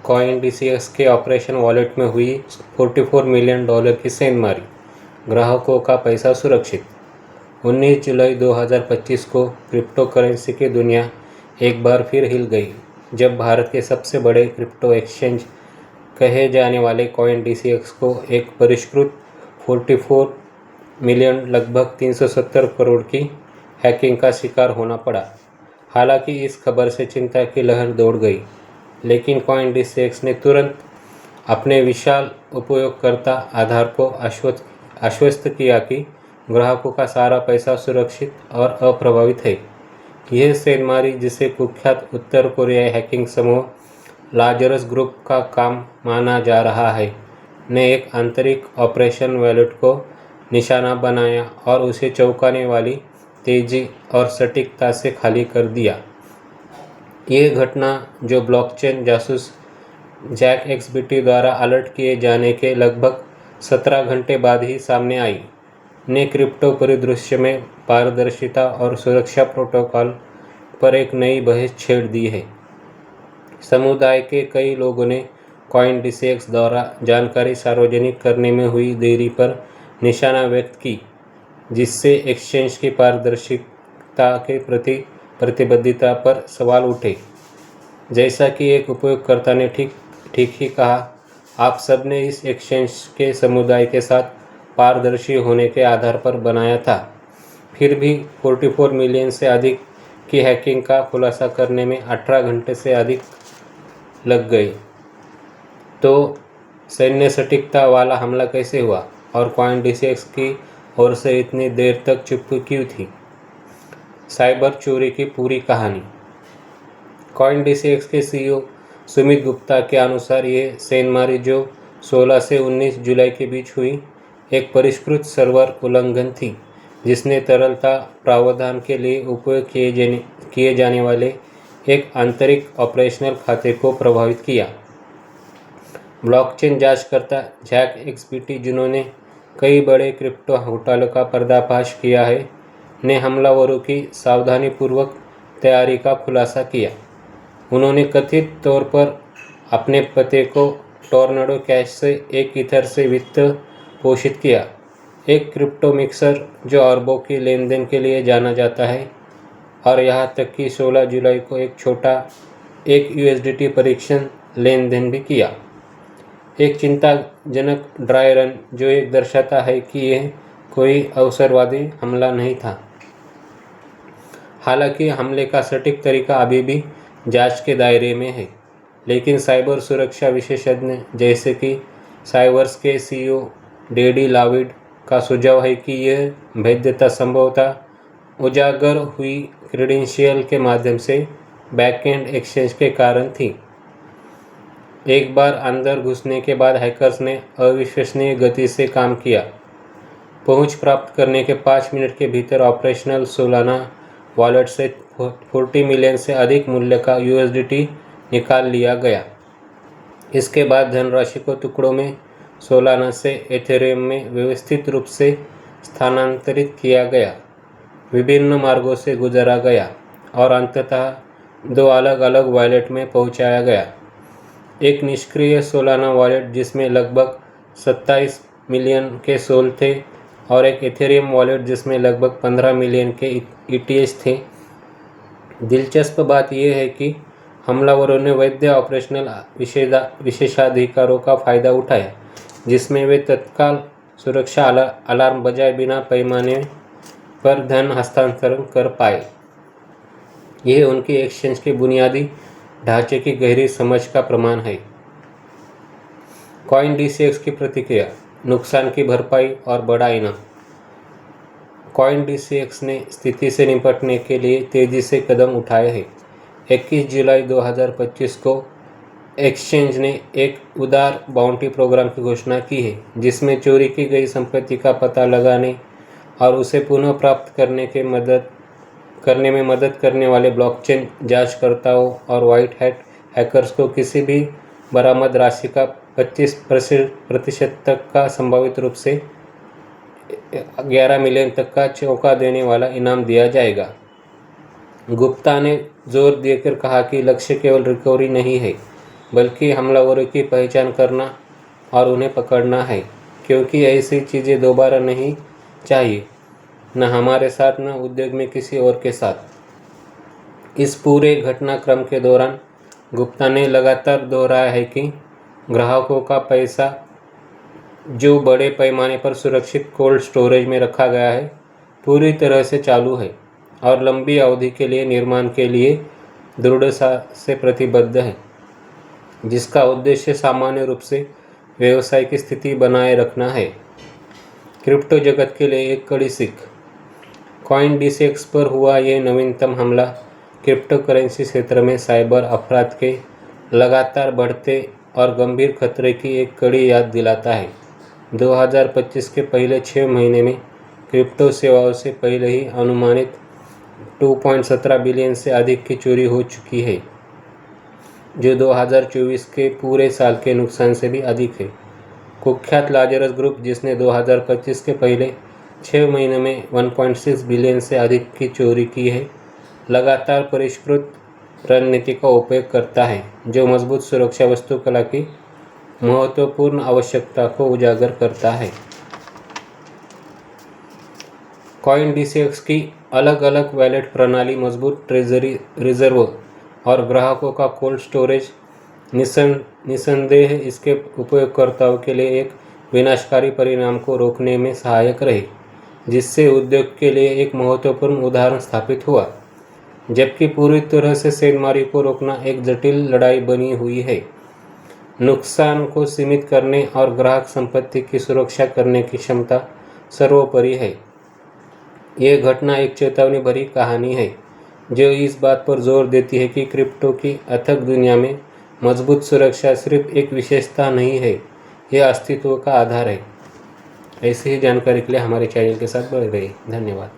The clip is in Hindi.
कॉइन DCX के ऑपरेशन वॉलेट में हुई $44 मिलियन की सेंधमारी, ग्राहकों का पैसा सुरक्षित। 19 जुलाई 2025 को क्रिप्टो करेंसी की दुनिया एक बार फिर हिल गई जब भारत के सबसे बड़े क्रिप्टो एक्सचेंज कहे जाने वाले कॉइन DCX को एक परिष्कृत 44 मिलियन लगभग 370 करोड़ की हैकिंग का शिकार होना पड़ा। हालांकि इस खबर से चिंता की लहर दौड़ गई, लेकिन कॉइन DCX ने तुरंत अपने विशाल उपयोगकर्ता आधार को आश्वस्त किया कि ग्राहकों का सारा पैसा सुरक्षित और अप्रभावित है। यह सेंधमारी, जिसे कुख्यात उत्तर कोरियाई हैकिंग समूह लाजरस ग्रुप का काम माना जा रहा है, ने एक आंतरिक ऑपरेशन वॉलेट को निशाना बनाया और उसे चौंकाने वाली तेजी और सटीकता से खाली कर दिया। यह घटना, जो ब्लॉकचेन जासूस जैक XBT द्वारा अलर्ट किए जाने के लगभग 17 घंटे बाद ही सामने आई, ने क्रिप्टो परिदृश्य में पारदर्शिता और सुरक्षा प्रोटोकॉल पर एक नई बहस छेड़ दी है। समुदाय के कई लोगों ने कॉइन DCX द्वारा जानकारी सार्वजनिक करने में हुई देरी पर निशाना व्यक्त की, जिससे एक्सचेंज की पारदर्शिता के प्रति प्रतिबद्धता पर सवाल उठे। जैसा कि एक उपयोगकर्ता ने ठीक ही कहा, आप सब ने इस एक्सचेंज के समुदाय के साथ पारदर्शी होने के आधार पर बनाया था, फिर भी 44 मिलियन से अधिक की हैकिंग का खुलासा करने में 18 घंटे से अधिक लग गए। तो सैन्य सटीकता वाला हमला कैसे हुआ और कॉइन DCX की ओर से इतनी देर तक चुप क्यों थी? साइबर चोरी की पूरी कहानी। कॉइन DCX के CEO सुमित गुप्ता के अनुसार यह सेंधमारी, जो 16 से 19 जुलाई के बीच हुई, एक परिष्कृत सर्वर उल्लंघन थी, जिसने तरलता प्रावधान के लिए उपयोग किए जाने वाले एक आंतरिक ऑपरेशनल खाते को प्रभावित किया। ब्लॉकचेन जांचकर्ता जैक XBT, जिन्होंने कई बड़े क्रिप्टो घोटालों का पर्दाफाश किया है, ने हमलावरों की सावधानीपूर्वक तैयारी का खुलासा किया। उन्होंने कथित तौर पर अपने पते को टोर्नेडो कैश से एक ईथर से वित्त पोषित किया, एक क्रिप्टो मिक्सर जो अरबों की लेनदेन के लिए जाना जाता है, और यहाँ तक कि 16 जुलाई को एक छोटा USDT परीक्षण लेनदेन भी किया। एक चिंताजनक ड्राई रन, जो एक दर्शाता है कि यह कोई अवसरवादी हमला नहीं था। हालांकि हमले का सटीक तरीका अभी भी जांच के दायरे में है, लेकिन साइबर सुरक्षा विशेषज्ञ जैसे कि साइवर्स के CEO डेडी लाविड का सुझाव है कि यह भेद्यता संभवतः उजागर हुई क्रेडेंशियल के माध्यम से बैकएंड एक्सचेंज के कारण थी। एक बार अंदर घुसने के बाद हैकर्स ने अविश्वसनीय गति से काम किया। पहुंच प्राप्त करने के 5 मिनट के भीतर ऑपरेशनल सोलाना वॉलेट से 40 मिलियन से अधिक मूल्य का USDT निकाल लिया गया। इसके बाद धनराशि को टुकड़ों में सोलाना से एथेरियम में व्यवस्थित रूप से स्थानांतरित किया गया, विभिन्न मार्गों से गुजारा गया और अंततः 2 अलग अलग वॉलेट में पहुंचाया गया। एक निष्क्रिय सोलाना वॉलेट जिसमें लगभग 27 मिलियन के सोल थे, और एक एथेरियम वॉलेट जिसमें लगभग 15 मिलियन के ETH थे। दिलचस्प बात यह है कि हमलावरों ने वैध ऑपरेशनल विशेषाधिकारों का फ़ायदा उठाया, जिसमें वे तत्काल सुरक्षा अलार्म बजाए बिना पैमाने पर धन हस्तांतरण कर पाए। यह उनकी एक्सचेंज के बुनियादी ढांचे की गहरी समझ का प्रमाण है। कॉइन DCX की प्रतिक्रिया, नुकसान की भरपाई और बड़ा इनाम। कॉइन DCX ने स्थिति से निपटने के लिए तेजी से कदम उठाए हैं। 21 जुलाई 2025 को एक्सचेंज ने एक उदार बाउंटी प्रोग्राम की घोषणा की है, जिसमें चोरी की गई संपत्ति का पता लगाने और उसे पुनः प्राप्त करने में मदद करने वाले ब्लॉकचेन जांचकर्ताओं और व्हाइट हैट हैकर्स को किसी भी बरामद राशि का 25% तक का संभावित रूप से 11 मिलियन तक का चौंका देने वाला इनाम दिया जाएगा। गुप्ता ने जोर देकर कहा कि लक्ष्य केवल रिकवरी नहीं है, बल्कि हमलावरों की पहचान करना और उन्हें पकड़ना है, क्योंकि ऐसी चीज़ें दोबारा नहीं चाहिए, न हमारे साथ, न उद्योग में किसी और के साथ। इस पूरे घटनाक्रम के दौरान गुप्ता ने लगातार दोहराया है कि ग्राहकों का पैसा जो बड़े पैमाने पर सुरक्षित कोल्ड स्टोरेज में रखा गया है, पूरी तरह से चालू है और लंबी अवधि के लिए निर्माण के लिए दृढ़ता से प्रतिबद्ध है, जिसका उद्देश्य सामान्य रूप से व्यवसाय की स्थिति बनाए रखना है। क्रिप्टो जगत के लिए एक कड़ी सीख। CoinDesk पर हुआ यह नवीनतम हमला क्रिप्टो करेंसी क्षेत्र में साइबर अपराध के लगातार बढ़ते और गंभीर खतरे की एक कड़ी याद दिलाता है। 2025 के पहले 6 महीने में क्रिप्टो सेवाओं से पहले ही अनुमानित 2.17 बिलियन से अधिक की चोरी हो चुकी है, जो 2024 के पूरे साल के नुकसान से भी अधिक है। कुख्यात लाजरस ग्रुप, जिसने 2025 के पहले 6 महीने में 1.6 बिलियन से अधिक की चोरी की है, लगातार परिष्कृत रणनीति का उपयोग करता है, जो मजबूत सुरक्षा वास्तुकला की महत्वपूर्ण आवश्यकता को उजागर करता है। CoinDesk की अलग अलग वैलेट प्रणाली, मजबूत ट्रेजरी रिजर्व और ग्राहकों का कोल्ड स्टोरेज निस्संदेह इसके उपयोगकर्ताओं के लिए एक विनाशकारी परिणाम को रोकने में सहायक रहे, जिससे उद्योग के लिए एक महत्वपूर्ण उदाहरण स्थापित हुआ। जबकि पूरी तरह से सेंधमारी को रोकना एक जटिल लड़ाई बनी हुई है, नुकसान को सीमित करने और ग्राहक संपत्ति की सुरक्षा करने की क्षमता सर्वोपरि है। यह घटना एक चेतावनी भरी कहानी है, जो इस बात पर जोर देती है कि क्रिप्टो की अथक दुनिया में मजबूत सुरक्षा सिर्फ एक विशेषता नहीं है, यह अस्तित्व का आधार है। ऐसी ही जानकारी के लिए हमारे चैनल के साथ बने रहिए। धन्यवाद।